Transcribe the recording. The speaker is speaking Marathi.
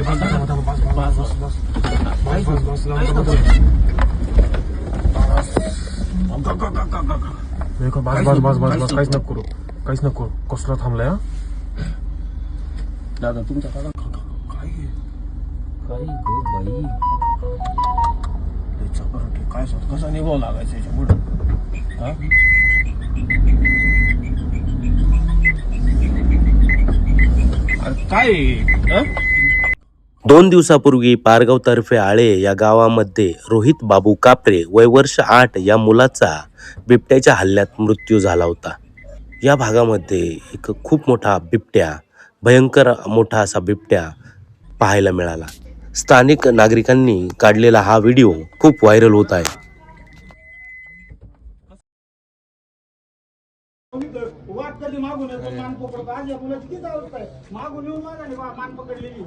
काहीच नको करू, काहीच नको. कसला थांबलाय हा दादा तुमच्या दादा काय काय गो बाई काय कसा निभाव लागायचं याच्या पुढं. काय 2 दिवसापूर्वी पारगाव-तर्फे आळे या गावामध्ये रोहित बाबू कापरे वय वर्ष 8 या मुलाचा बिबट्याच्या हल्ल्यात मृत्यू झाला होता. या भागामध्ये एक खूप मोठा बिबट्या, भयंकर मोठा असा बिबट्या पाहायला मिळाला. स्थानिक नागरिकांनी काढलेला हा व्हिडिओ खूप व्हायरल होत आहे. वाट कधी मागून मान पकडतो. आज या मुलाची किती अवस्था आहे, मागून येऊन मागाने मान पकडलेली.